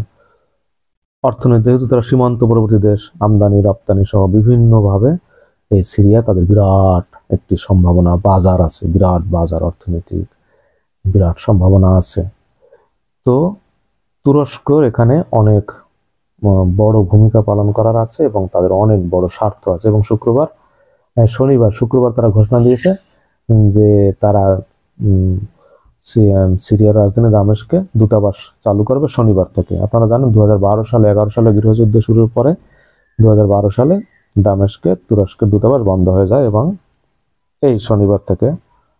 অর্থনীতি। যেহেতু তারা সীমান্তবর্তী দেশ, আমদানি রপ্তানি সহ বিভিন্নভাবে এই সিরিয়া তাদের বিরাট একটি সম্ভাবনা, বাজার আছে, বিরাট বাজার, অর্থনৈতিক বিরাট সম্ভাবনা আছে। তো তুরস্কর এখানে অনেক বড় ভূমিকা পালন করার আছে এবং তাদের অনেক বড় স্বার্থ আছে। এবং শুক্রবার তারা ঘোষণা দিয়েছে যে তারা সিরিয়ার রাজধানী দামেস্কে দূতাবাস চালু করবে শনিবার থেকে। আপনারা জানেন 2012 সালে 11 সালে গৃহযুদ্ধ শুরুর পরে 2012 সালে দামেস্কে তুরস্কের দূতাবাস বন্ধ হয়ে যায় এবং এই শনিবার থেকে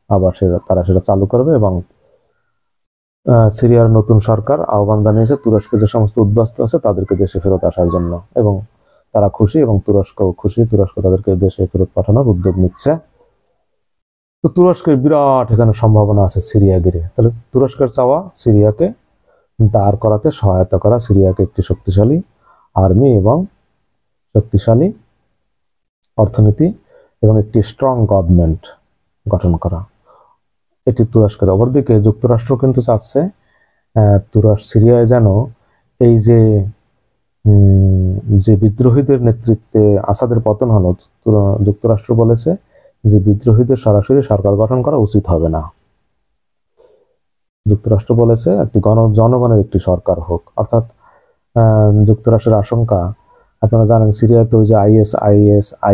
আবার তারা সেটা চালু করবে। এবং সিরিয়ার নতুন সরকার আহ্বান জানিয়েছে তুরস্কে যে সমস্ত উদ্বাস্তু আছে তাদেরকে দেশে ফেরত আসার জন্য, এবং তারা খুশি এবং তুরস্কও খুশি, তুরস্ক তাদেরকে দেশে ফেরত পাঠানোর উদ্যোগ নিচ্ছে। তো তুরস্কের বিরাট এখানে সম্ভাবনা আছে সিরিয়া ঘিরে। তাহলে তুরস্কের চাওয়া সিরিয়াকে দাঁড় করাতে সহায়তা করা, সিরিয়াকে একটি শক্তিশালী আর্মি এবং শক্তিশালী অর্থনীতি এবং একটি স্ট্রং গভর্নমেন্ট গঠন করা, এটি তুরস্কের। অপরদিকে যুক্তরাষ্ট্র কিন্তু চাচ্ছে সিরিয়ায় যেন এই যে বিদ্রোহীদের নেতৃত্বে আসাদের পতন হলো, যুক্তরাষ্ট্র বলেছে যে বিদ্রোহীদের সরাসরি সরকার গঠন করা উচিত হবে না। যুক্তরাষ্ট্র বলেছে একটি জনগণের একটি সরকার হোক। অর্থাৎ যুক্তরাষ্ট্রের আশঙ্কা, আপনারা জানেন সিরিয়াতে ওই যে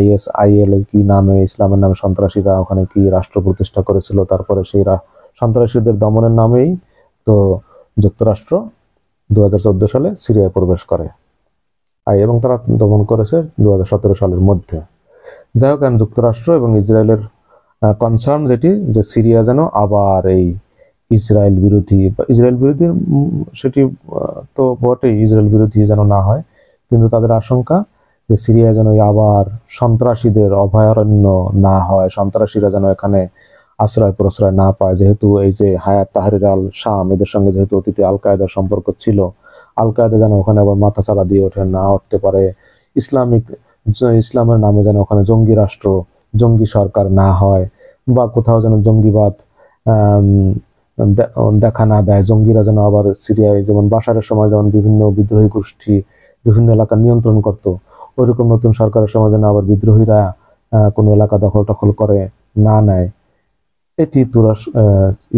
ISIL কি নামে, ইসলামের নামে সন্ত্রাসীরা ওখানে কি রাষ্ট্র প্রতিষ্ঠা করেছিল, তারপরে সেই সন্ত্রাসীদের দমনের নামেই তো যুক্তরাষ্ট্র 2014 সালে সিরিয়ায় প্রবেশ করে এবং তারা দমন করেছে 2017 সালের মধ্যে। যাই হোক, যুক্তরাষ্ট্র এবং ইসরায়েলের কনসার্ন যেটি, যে সিরিয়া যেন আবার এই ইসরায়েল বিরোধী সেটি তো বটেই, ইসরায়েল বিরোধী যেন না হয়, কিন্তু তাদের আশঙ্কা যে সিরিয়া যেন আবার সন্ত্রাসীদের অভয়ারণ্য না হয়, সন্ত্রাসীরা যেন এখানে আশ্রয় প্রশ্রয় না পায়। যেহেতু এই যে হায়াত তাহরির আল শাম, এদের সঙ্গে যেহেতু অতীতে আল কায়দার সম্পর্ক ছিল, আল কায়দা যেন ওখানে আবার মাথাচাড়া দিয়ে উঠতে পারে, ইসলামের নামে যেন ওখানে জঙ্গি রাষ্ট্র, জঙ্গি সরকার না হয়, বা কোথাও যেন জঙ্গিবাদ দেখা না দেয়, জঙ্গিরা যেন আবার সিরিয়ায় যেমন বাশারের সময় যেমন বিভিন্ন বিদ্রোহী গোষ্ঠী বিভিন্ন এলাকা নিয়ন্ত্রণ করত, ওইরকম নতুন সরকারের সময় যেন আবার বিদ্রোহীরা কোনো এলাকা দখল করে না নেয়। এটি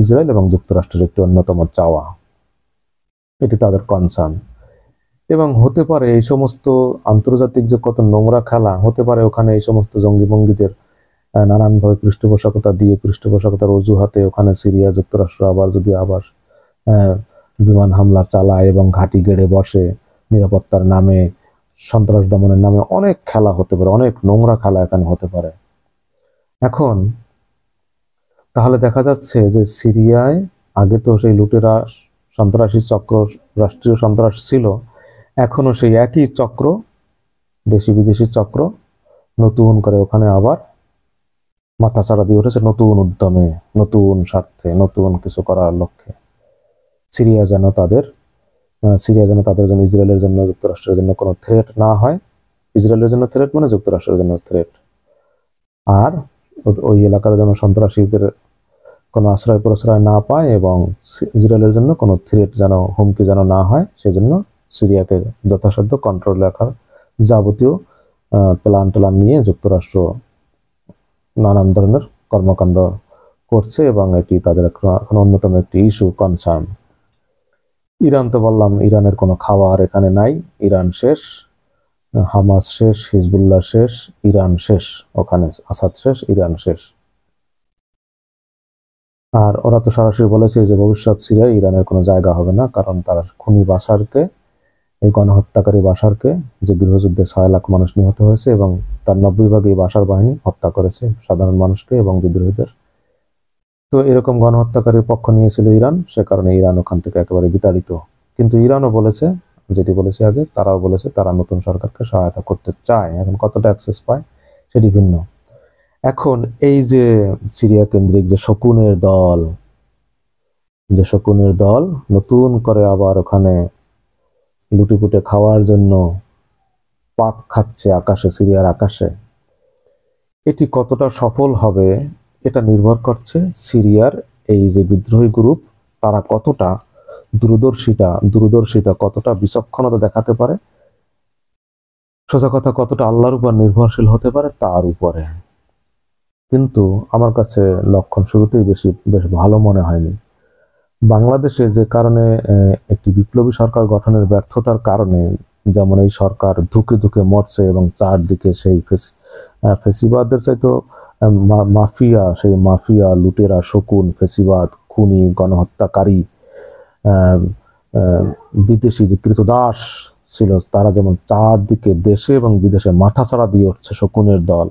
ইসরায়েল এবং যুক্তরাষ্ট্রের একটি অন্যতম চাওয়া, এটি তাদের কনসার্ন। এবং হতে পারে এই সমস্ত আন্তর্জাতিক যে কত নোংরা খেলা হতে পারে ওখানে, এই সমস্ত জঙ্গিবঙ্গীদের নানানভাবে পৃষ্ঠপোষকতার অজুহাতে ওখানে সিরিয়া যুক্তরাষ্ট্র যদি আবার বিমান হামলা চালায় এবং ঘাঁটি গেড়ে বসে, নিরাপত্তার নামে, সন্ত্রাস দমনের নামে অনেক খেলা হতে পারে, অনেক নোংরা খেলা এখানে হতে পারে। এখন তাহলে দেখা যাচ্ছে যে সিরিয়ায় আগে তো সেই লুটেরা সন্ত্রাসী চক্র, রাষ্ট্রীয় সন্ত্রাস ছিল, এখনো সেই একই চক্র, দেশি বিদেশি চক্র নতুন করে ওখানে আবার মাথাচাড়া দিয়ে উঠেছে, নতুন উদ্যমে, নতুন স্বার্থে, নতুন কিছু করার লক্ষ্যে। সিরিয়া যেন তাদের জন্য, ইসরায়েলের জন্য, যুক্তরাষ্ট্রের জন্য কোনো থ্রেট না হয়। ইসরায়েলের জন্য থ্রেট মানে যুক্তরাষ্ট্রের জন্য থ্রেট। আর ওই এলাকার জন্য সন্ত্রাসীদের কোনো আশ্রয় প্রশ্রয় না পায় এবং ইসরায়েলের জন্য কোনো থ্রেট যেন, হুমকি যেন না হয়, সেজন্য সিরিয়াকে যথাসাধ্য কন্ট্রোল রাখার যাবতীয় প্ল্যান নিয়ে যুক্তরাষ্ট্র নানান ধরনের কর্মকাণ্ড করছে এবং এটি তাদের এখন অন্যতম একটি ইস্যু, কনসার্ন। ইরান তো বললাম, ইরানের কোনো খাবার এখানে নাই, ইরান শেষ, হামাস শেষ, হিজবুল্লাহ শেষ, ইরান শেষ, ওখানে আসাদ শেষ, ইরান শেষ। আর ওরা তো সরাসরি বলেছে যে ভবিষ্যৎ সিরিয়ায় ইরানের কোনো জায়গা হবে না, কারণ তার খুনি বাশারকে, এই গণহত্যাকারী বাশারকে, যে গৃহযুদ্ধে 6 লাখ মানুষ নিহত হয়েছে এবং তার 90 ভাগ এই বাশার বাহিনী হত্যা করেছে সাধারণ মানুষকে এবং বিদ্রোহীদের। তো এরকম গণহত্যাকারীর পক্ষ নিয়েছিল ইরান, সে কারণে ইরান ওখান থেকে একেবারে বিতাড়িত। কিন্তু ইরানও বলেছে যেটি বলেছি আগে, তারাও বলেছে তারা নতুন সরকারকে সহায়তা করতে চায়। এখন কতটা অ্যাক্সেস পায় সেটি ভিন্ন। এখন এই যে সিরিয়া কেন্দ্রিক যে শকুনের দল নতুন করে আবার ওখানে লুটেপুটে খাওয়ার জন্য পাক খাচ্ছে আকাশে, সিরিয়ার আকাশে, এটি কতটা সফল হবে এটা নির্ভর করছে সিরিয়ার এই যে বিদ্রোহী গ্রুপ তারা কতটা দূরদর্শিতা কতটা বিচক্ষণতা দেখাতে পারে, সোজা কথা কতটা আল্লাহর উপর নির্ভরশীল হতে পারে তার উপরে। কিন্তু আমার কাছে লক্ষণ শুরুতেই বেশ ভালো মনে হয়নি। বাংলাদেশে যে কারণে একটি বিপ্লবী সরকার গঠনের ব্যর্থতার কারণে, যেমন এই সরকার ধুকে ধুকে মরছে এবং চারদিকে সেই ফেসিবাদের চাইতো মাফিয়া লুটেরা, শকুন, ফেসিবাদ, খুনি, গণহত্যাকারী, বিদেশি যে কৃতদাস ছিল তারা যেমন চারদিকে দেশে এবং বিদেশে মাথাছাড়া দিয়ে উঠছে শকুনের দল।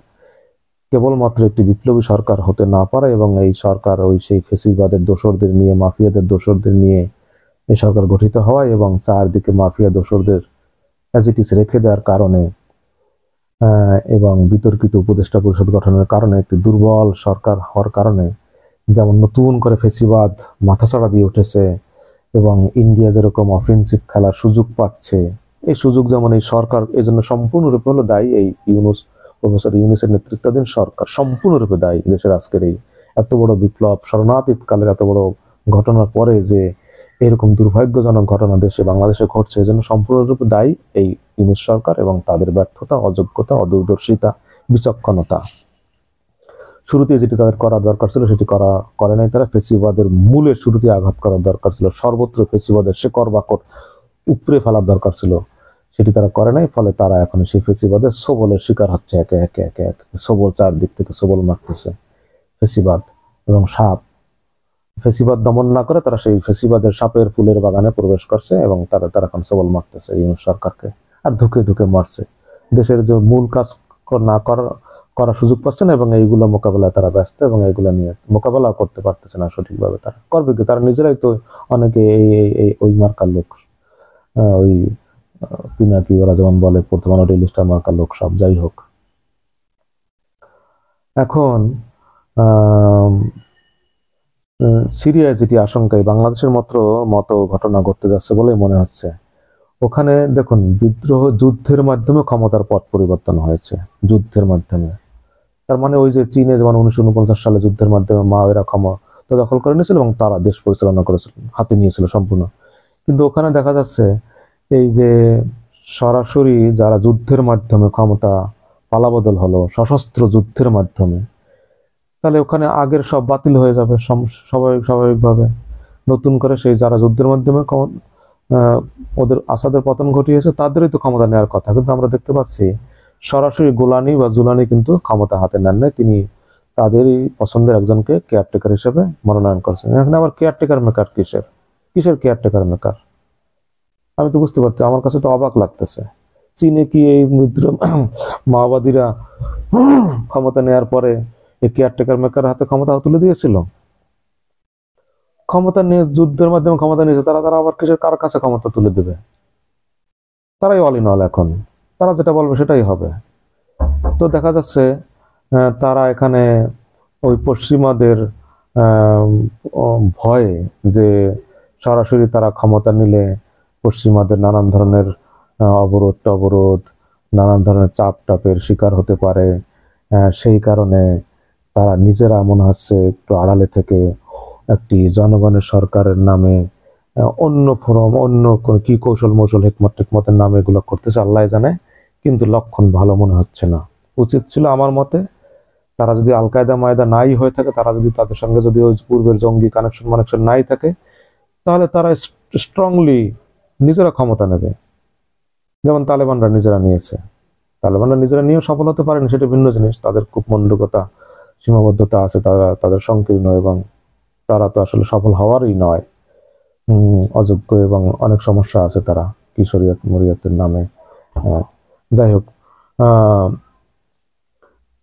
কেবলমাত্র একটি বিপ্লবী সরকার হতে না পারে এবং এই সরকার সেই ফেসিবাদের দোসরদের নিয়ে, মাফিয়াদের দোসরদের নিয়ে এই সরকার গঠিত হওয়ায় এবং চারদিকে মাফিয়া দোসরদের অ্যাজ ইট ইজ রেখে দেওয়ার কারণে এবং বিতর্কিত উপদেষ্টা পরিষদ গঠনের কারণে, একটি দুর্বল সরকার হওয়ার কারণে যেমন নতুন করে ফেসিবাদ মাথাছাড়া দিয়ে উঠেছে এবং ইন্ডিয়া যেরকম অফেন্সিভ খেলার সুযোগ পাচ্ছে, এই সুযোগ যেমন এই সরকার এই জন্য সম্পূর্ণরূপে হলো দায়ী এই প্রফেসর ইউনূসের নেতৃত্বাধীন সরকার সম্পূর্ণরূপে দায়ী। দেশের আজকের এই এত বড় বিপ্লব, শরণার্থীর কালের এত বড় ঘটনার পরে যে এরকম দুর্ভাগ্যজনক ঘটনা বাংলাদেশে ঘটছে, এজন্য সম্পূর্ণরূপে দায়ী এই ইউনূস সরকার এবং তাদের ব্যর্থতা, অযোগ্যতা, অদূরদর্শিতা, বিচক্ষণতা। শুরুতে যেটি তাদের করার দরকার ছিল সেটি করে নাই তারা। ফেসিবাদের মূলের শুরুতে আঘাত করার দরকার ছিল, সর্বত্র ফেসিবাদের শেকড় বাকড় উপড়ে ফেলার দরকার ছিল, সেটি তারা করে নাই। ফলে তারা এখন সেই ফেসিবাদের সবলের শিকার হচ্ছে, একে একে একে একে সবল চারদিক থেকে সবল মারতেছে ফেসিবাদ এবং সাপ। ফেসিবাদ দমন না করে তারা সেই ফেসিবাদের সাপের ফুলের বাগানে প্রবেশ করছে এবং তারা এখন সবল মারতেছে ইউনূস সরকারকে, আর ধুকে ধুকে মারছে। দেশের যে মূল কাজ না করার সুযোগ পাচ্ছে না এবং এইগুলো মোকাবেলায় তারা ব্যস্ত এবং এইগুলো নিয়ে মোকাবেলা করতে পারতেছে না সঠিকভাবে। তারা করবে কি? তারা নিজেরাই তো অনেকে ওই মার্কার লোক, ওই পিনাকি ওরা যেমন বলে বর্তমানে লিস্টার মার্কার লোক সব। যাই হোক, এখন সিরিয়ায় যেটি আশঙ্কায় বাংলাদেশের মতো ঘটনা ঘটতে যাচ্ছে বলেই মনে হচ্ছে। ওখানে দেখুন, যুদ্ধের মাধ্যমে ক্ষমতার পথ পরিবর্তন হয়েছে, যুদ্ধের মাধ্যমে। তার মানে ওই যে চীনে যেমন 1949 সালে যুদ্ধের মাধ্যমে মাওয়েরা ক্ষমতা দখল করে নিয়েছিল এবং তারা দেশ পরিচালনা করেছিল, হাতে নিয়েছিল সম্পূর্ণ। কিন্তু ওখানে দেখা যাচ্ছে এই যে সরাসরি যারা যুদ্ধের মাধ্যমে ক্ষমতা পালাবদল হলো, সশস্ত্র যুদ্ধের মাধ্যমে, তাহলে ওখানে আগের সব বাতিল হয়ে যাবে স্বাভাবিকভাবে। নতুন করে সেই যারা যুদ্ধের মাধ্যমে ওদের আসাদের পতন ঘটিয়েছে তাদেরই তো ক্ষমতা নেওয়ার কথা। কিন্তু আমরা দেখতে পাচ্ছি সরাসরি গোলানি বা জুলানি কিন্তু ক্ষমতা হাতে নেন না, তিনি তাদেরই পছন্দের একজনকে কেয়ারটেকার হিসেবে মনোনয়ন করছেন। এখানে আবার কেয়ারটেকার মেকার কিসের কেয়ারটেকার মেকার? আমি তো বুঝতে পারছি, আমার কাছে তো অবাক লাগতেছে। চীনে কি এই মাওবাদীরা ক্ষমতা নেওয়ার পরে এই কেয়ারটেকার মেকার হাতে ক্ষমতা তুলে দিয়েছিল? ক্ষমতা নিয়ে যুদ্ধের মাধ্যমে ক্ষমতা নিয়েছে তারা আবার কার কাছে ক্ষমতা তুলে দেবে? তারাই অল ইন অল, এখন তারা যেটা বলবে সেটাই হবে। তো দেখা যাচ্ছে তারা এখানে ওই পশ্চিমাদের ভয়ে যে সরাসরি তারা ক্ষমতা নিলে পশ্চিমাদের নানান ধরনের অবরোধ, নানান ধরনের চাপের শিকার হতে পারে, সেই কারণে তারা নিজেরা মনে হচ্ছে একটু আড়ালে থেকে একটি জনগণের সরকারের নামে অন্য ফোরাম, অন্য কি কৌশল হিকমতের নামে এগুলো করতেছে আল্লাহ জানে। কিন্তু লক্ষণ ভালো মনে হচ্ছে না। উচিত ছিল আমার মতে, তারা যদি আল কায়দা মায়দা নাই হয়ে থাকে, তারা যদি তাদের সঙ্গে যদি ওই পূর্বের জঙ্গি কানেকশন নাই থাকে, তাহলে তারা স্ট্রংলি নিজেরা ক্ষমতা নেবে, যেমন তালেবানরা নিজেরা নিয়েছে। তালেবানরা নিজেরা নিয়েও সফল হতে পারেনি, সেটা ভিন্ন জিনিস। তাদের খুব মন্ডকতা, সীমাবদ্ধতা আছে, তাদের সংকীর্ণ এবং তারা তো আসলে সফল হওয়ারই নয়, অযোগ্য এবং অনেক সমস্যা আছে তারা, কি শরীয়ত মরিয়তের নামে। যাই হোক,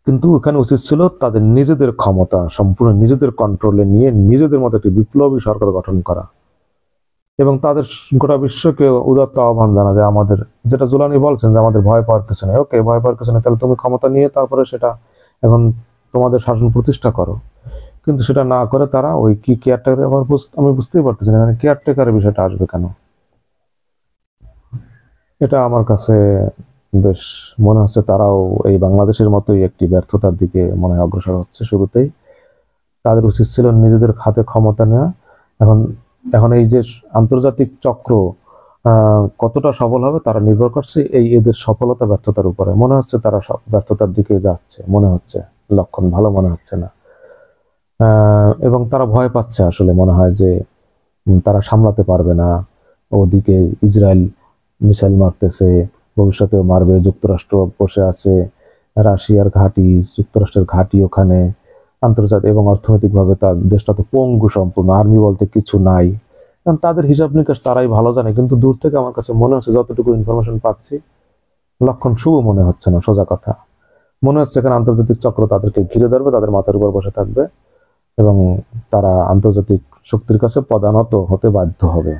কিন্তু এখানে উচিত ছিল তাদের নিজেদের ক্ষমতা সম্পূর্ণ নিজেদের কন্ট্রোলে নিয়ে নিজেদের মতো একটি বিপ্লবী সরকার গঠন করা। এবং তাদের গোটা বিশ্বকে উদাত্ত আহ্বান জানা যায় আমাদের, যেটা জুলানি বলছেন যে আমাদের ভয় পাওয়ার কিছু নেই। ওকে, ভয় পাওয়ার কিছু নেই, তাহলে তুমি ক্ষমতা নিয়ে তারপরে সেটা এখন তোমাদের শাসন প্রতিষ্ঠা করো। কিন্তু সেটা না করে তারা ওই কি কেয়ারটেকার, আমি বুঝতেই পারতেছি না এখানে কেয়ারটেকারের বিষয়টা আসবে কেন। এটা আমার কাছে বেশ মনে হচ্ছে তারাও এই বাংলাদেশের মতোই একটি ব্যর্থতার দিকে মনে হয় অগ্রসর হচ্ছে শুরুতেই। তাদের উচিত ছিল নিজেদের হাতে ক্ষমতা নেওয়া। এখন এখন এই যে আন্তর্জাতিক চক্র কতটা সফল হবে তারা নির্ভর করছে এই এদের সফলতা ব্যর্থতার উপরে। মনে হচ্ছে তারা সব ব্যর্থতার দিকে যাচ্ছে, মনে হচ্ছে লক্ষণ ভালো মনে হচ্ছে না। এবং তারা ভয় পাচ্ছে আসলে, মনে হয় যে তারা সামলাতে পারবে না। ওদিকে ইসরায়েল মিসাইল মারতেছে, ভবিষ্যতেও মারবে। যুক্তরাষ্ট্র বসে আছে, রাশিয়ার ঘাঁটি, যুক্তরাষ্ট্রের ঘাঁটি ওখানে। আন্তর্জাতিক এবং অর্থনৈতিকভাবে তার দেশটা তো পঙ্গু সম্পূর্ণ, আর্মি বলতে কিছু নাই। কারণ তাদের হিসাব নিকাশ তারাই ভালো জানে, কিন্তু দূর থেকে আমার কাছে মনে হচ্ছে, যতটুকু ইনফরমেশন পাচ্ছি, লক্ষণ শুভ মনে হচ্ছে না। সোজা কথা, মনে হচ্ছে এখানে আন্তর্জাতিক চক্র তাদেরকে ঘিরে ধরবে, তাদের মাথার উপর বসে থাকবে এবং তারা আন্তর্জাতিক শক্তির কাছে পদানত হতে বাধ্য হবে।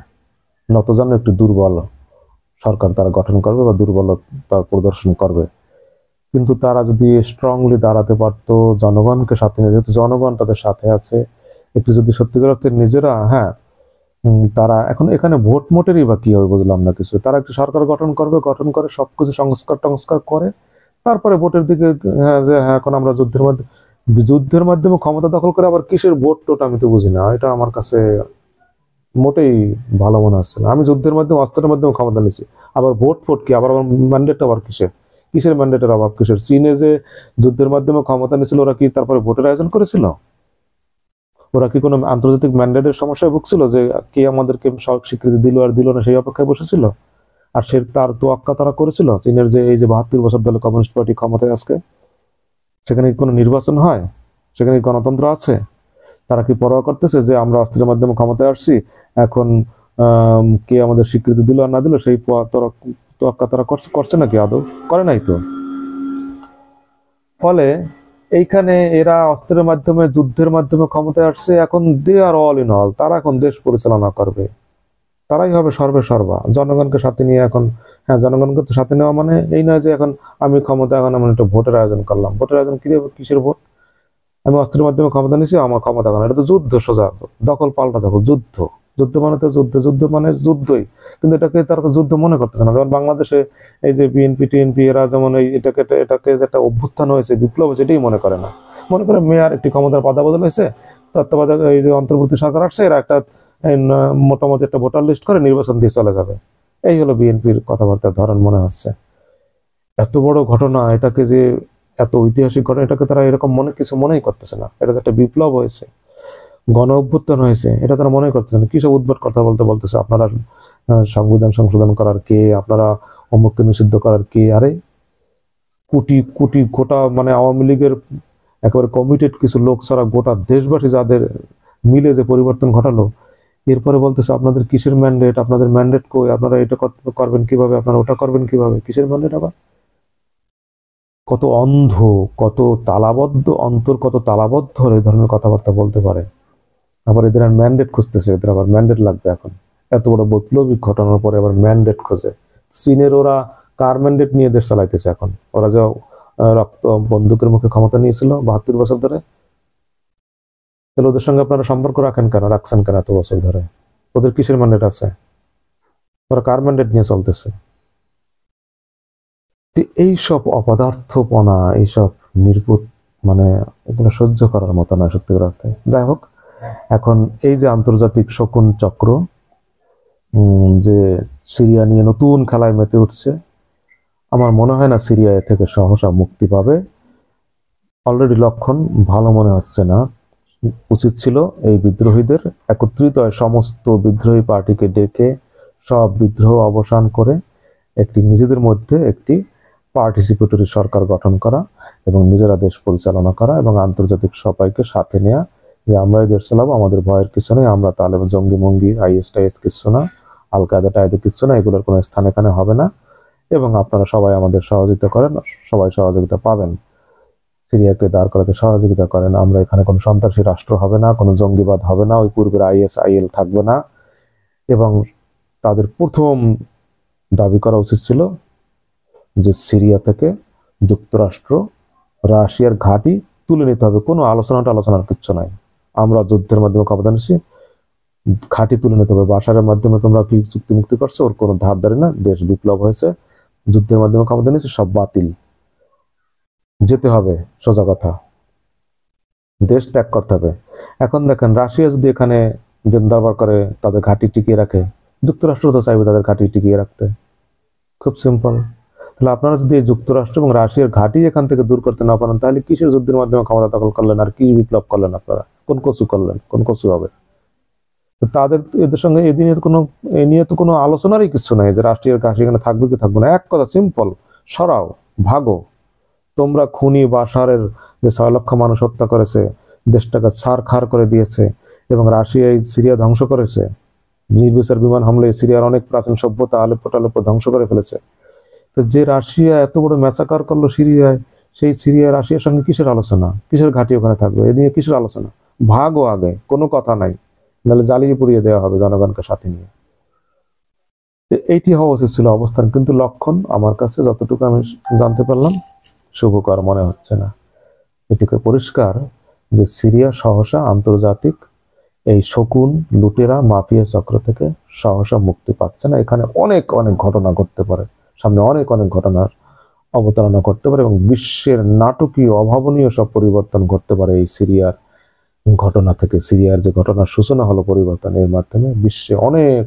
নতজান একটি দুর্বল সরকার তারা গঠন করবে বা দুর্বলতা প্রদর্শন করবে। কিন্তু তারা যদি স্ট্রংলি দাঁড়াতে পারতো, জনগণকে সাথে নিয়ে, যেহেতু জনগণ তাদের সাথে আছে, একটু যদি সত্যিকার অর্থে নিজেরা, হ্যাঁ, তারা এখন এখানে ভোট মোটেরই বা কি হবে বুঝলাম না কিছু। তারা একটি সরকার গঠন করবে, গঠন করে সবকিছু সংস্কার টংস্কার করে তারপরে ভোটের দিকে, হ্যাঁ, যে হ্যাঁ এখন আমরা যুদ্ধের মাধ্যমে ক্ষমতা দখল করে আবার কিসের ভোট টোট আমি তো বুঝি না। এটা আমার কাছে মোটেই ভালো মনে হচ্ছে না। আমি যুদ্ধের মাধ্যমে, অস্ত্রের মাধ্যমে ক্ষমতা নিচ্ছি, আবার ভোট ফোট কি, আবার আমার ম্যান্ডেট আবার কিসের ম্যান্ডেটের অভাব কিসের? চীনে যে যুদ্ধের মাধ্যমে ক্ষমতা নিয়েছিল, ওরা কি তারপরে ভোটের আয়োজন করেছিল? ওরা কি কোনো আন্তর্জাতিক ম্যান্ডেটের সমস্যায় ভুগছিল যে কে আমাদেরকে স্বীকৃতি দিল আর দিল না, সেই অপেক্ষায় বসেছিল? আর সে তার তোয়াক্কা তারা করেছিল। চীনের যে এই যে 72 বছর ধরে কমিউনিস্ট পার্টি ক্ষমতায় আজকে, সেখানে কোনো নির্বাচন হয়? সেখানে গণতন্ত্র আছে? তারা কি পরোয়া করতেছে যে আমরা অস্ত্রের মাধ্যমে ক্ষমতায় আসছি, এখন কে আমাদের স্বীকৃতি দিল আর না দিল সেই তোয়াক্কা তারা করছে নাকি? আদৌ করে নাই তো। ফলে এইখানে এরা অস্ত্রের মাধ্যমে, যুদ্ধের মাধ্যমে ক্ষমতায় আসছে, এখন দে আর অল ইন অল, তারা এখন দেশ পরিচালনা করবে, তারাই হবে সর্বে সর্বা জনগণকে সাথে নিয়ে। এখন হ্যাঁ, জনগণকে তো সাথে নেওয়া মানে এই নয় যে এখন আমি ক্ষমতা, এখন আমি একটা ভোটের আয়োজন করলাম। ভোটের আয়োজন কি, কিসের ভোট? আমি অস্ত্রের মাধ্যমে ক্ষমতা নিয়েছি, আমার ক্ষমতা এখন, এটা তো যুদ্ধ, সোজা দখল পাল্টা দখল, যুদ্ধ। যুদ্ধ মানে তো যুদ্ধ, যুদ্ধ মানে যুদ্ধই। কিন্তু এটাকে তারা তো যুদ্ধ মনে করতেছে না। যেমন বাংলাদেশে এই যে বিএনপি টিএনপি, এরা যেমন এটাকে যে একটা অভ্যুত্থান হয়েছে, বিপ্লব হয়েছে, এটাই মনে করে না। মনে করে মেয়ার একটি ক্ষমতার পাদাবদল হয়েছে, তত্ত্বাবধায়ক এই যে অন্তর্বর্তী সরকার আসছে, এরা একটা মোটামুটি একটা ভোটার লিস্ট করে নির্বাচন দিয়ে চলে যাবে। এই হলো বিএনপির কথাবার্তার ধরন মনে হচ্ছে। এত বড় ঘটনা, এটাকে যে এত ঐতিহাসিক ঘটনা, এটাকে তারা এরকম কিছু মনেই করতেছে না। এটা যে একটা বিপ্লব হয়েছে, গণ অভ্যুত্থান হয়েছে, এটা তারা মনে করতেছে না। কিসব উদ্ভট কথা বলতেছে আপনারা, সংবিধান সংশোধন করার কে, আপনারা অমুককে নিষিদ্ধ করার কে? আরে কোটি কোটি গোটা মানে আওয়ামী লীগের একেবারে কমিটেড কিছু লোক ছাড়া গোটা দেশবাসী যাদের মিলে যে পরিবর্তন ঘটালো, এরপরে বলতেছে আপনাদের কিসের ম্যান্ডেট, আপনাদের ম্যান্ডেট কই, আপনারা এটা করবেন কিভাবে, আপনারা ওটা করবেন কিভাবে, কিসের ম্যান্ডেট? আবার কত অন্ধ, কত তালাবদ্ধ অন্তর, কত তালাবদ্ধ হলে এই ধরনের কথাবার্তা বলতে পারে। আবার এদের আর ম্যান্ডেট খুঁজতেছে, এদের আবার ম্যান্ডেট লাগবে এখন। এত বড় বৈপ্লবিক ঘটনার পরে আবার ম্যান্ডেট খোঁজে। চীনের ওরা কার ম্যান্ডেট নিয়ে দেশ চালাইতেছে এখন? ওরা যে রক্ত বন্দুকের মুখে ক্ষমতা নিয়েছিল 72 বছর ধরে, তাহলে ওদের সঙ্গে আপনারা সম্পর্ক রাখেন কেন, রাখছেন কেন এত বছর ধরে? ওদের কিসের ম্যান্ডেট আছে? ওরা কার ম্যান্ডেট নিয়ে চলতেছে? এইসব অপদার্থপনা, এইসব নির্বুত, মানে এগুলো সহ্য করার মতো না সত্যিকার অর্থে। যাই হোক, এখন এই যে আন্তর্জাতিক শকুন চক্র যে সিরিয়া নিয়ে নতুন খেলায় মেতে উঠছে, আমার মনে হয় না সিরিয়া এ থেকে সহসা মুক্তি পাবে। অলরেডি লক্ষণ ভালো মনে হচ্ছে না। উচিত ছিল এই বিদ্রোহীদের একত্রিত হয়, সমস্ত বিদ্রোহী পার্টিকে ডেকে সব বিদ্রোহ অবসান করে একটি নিজেদের মধ্যে একটি পার্টিসিপেটরি সরকার গঠন করা এবং নিজেরা দেশ পরিচালনা করা এবং আন্তর্জাতিক সবাইকে সাথে নেওয়া, যে আমরাই দেশ চালাবো, আমাদের ভয়ের কিছু নেই, আমরা তাহলে জঙ্গি মঙ্গি আইএস টাইএস কিছু না, আল কায়দা টায়দা কিছু না, এগুলোর কোনো স্থান এখানে হবে না এবং আপনারা সবাই আমাদের সহযোগিতা করেন, সবাই সহযোগিতা পাবেন, সিরিয়াকে দাঁড় করাতে সহযোগিতা করেন। আমরা এখানে কোনো সন্ত্রাসী রাষ্ট্র হবে না, কোনো জঙ্গিবাদ হবে না, ওই পূর্বের আইএস আইএল থাকবে না, এবং তাদের প্রথম দাবি করা উচিত ছিল যে সিরিয়া থেকে যুক্তরাষ্ট্র রাশিয়ার ঘাঁটি তুলে নিতে হবে। কোনো আলোচনার কিচ্ছু নাই, আমরা যুদ্ধের মাধ্যমে ক্ষমতা নিচ্ছি, ঘাঁটি তুলে নিতে হবে। বাশারের মাধ্যমে তোমরা কি চুক্তি মুক্তি করছো, ওর কোনো ধার ধারে না, দেশ বিপ্লব হয়েছে, যুদ্ধের মাধ্যমে ক্ষমতা নিচ্ছে, সব বাতিল, যেতে হবে, সোজা কথা, দেশ ত্যাগ করতে হবে। এখন দেখেন রাশিয়া যদি এখানে দিন দরবার করে তাদের ঘাঁটি টিকিয়ে রাখে, যুক্তরাষ্ট্র তো চাইবে তাদের ঘাঁটি টিকিয়ে রাখতে। খুব সিম্পল। তাহলে আপনারা যদি যুক্তরাষ্ট্র এবং রাশিয়ার ঘাঁটি এখান থেকে দূর করতে না পারেন, তাহলে কিসের যুদ্ধের মাধ্যমে ক্ষমতা দখল করলেন, আর কি বিপ্লব করলেন আপনারা, কোন কচু করলেন, কোন কচু হবে? তাদের এদের সঙ্গে এ নিয়ে তো কোনো আলোচনারই কিছু নাই যে রাষ্ট্রীয় ঘাঁটি এখানে থাকবে কি থাকবে না। এক কথা সিম্পল, সরাও, ভাগো। তোমরা খুনি বাশারের যে 6 লক্ষ মানুষ হত্যা করেছে, দেশটাকে ছারখার করে দিয়েছে, এবং রাশিয়ায় সিরিয়া ধ্বংস করেছে, নির্বিচার বিমান হামলায় সিরিয়ার অনেক প্রাচীন সভ্যতা আলেপ্পো টালেপ্পো ধ্বংস করে ফেলেছে। তো যে রাশিয়া এত বড় ম্যাসাকার করলো সিরিয়ায়, সেই সিরিয়া রাশিয়ার সঙ্গে কিসের আলোচনা, কিসের ঘাঁটি ওখানে থাকবে, এ নিয়ে কিসের আলোচনা? ভাগও আগে, কোনো কথা নাই, নাহলে জ্বালিয়ে পুড়িয়ে দেওয়া হবে জনগণকে সাথে নিয়ে। এইটি হওয়া উচিত ছিল অবস্থান, কিন্তু লক্ষণ আমার কাছে যতটুকু আমি জানতে পারলাম শুভকর মনে হচ্ছে না। এটিকে পরিষ্কার যে সিরিয়া সহসা আন্তর্জাতিক এই শকুন লুটেরা মাফিয়া চক্র থেকে সহসা মুক্তি পাচ্ছে না। এখানে অনেক অনেক ঘটনা ঘটতে পারে, সামনে অনেক অনেক ঘটনার অবতারণা করতে পারে, এবং বিশ্বের নাটকীয় অভাবনীয় সব পরিবর্তন ঘটতে পারে এই সিরিয়ার ঘটনা থেকে। সিরিয়ার যে ঘটনার সূচনা হলো পরিবর্তনের মাধ্যমে, বিশ্বে অনেক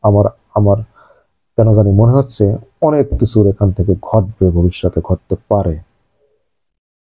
আমার আমার কেন জানি মনে হচ্ছে অনেক কিছুর এখান থেকে ঘটবে, ভবিষ্যতে ঘটতে পারে।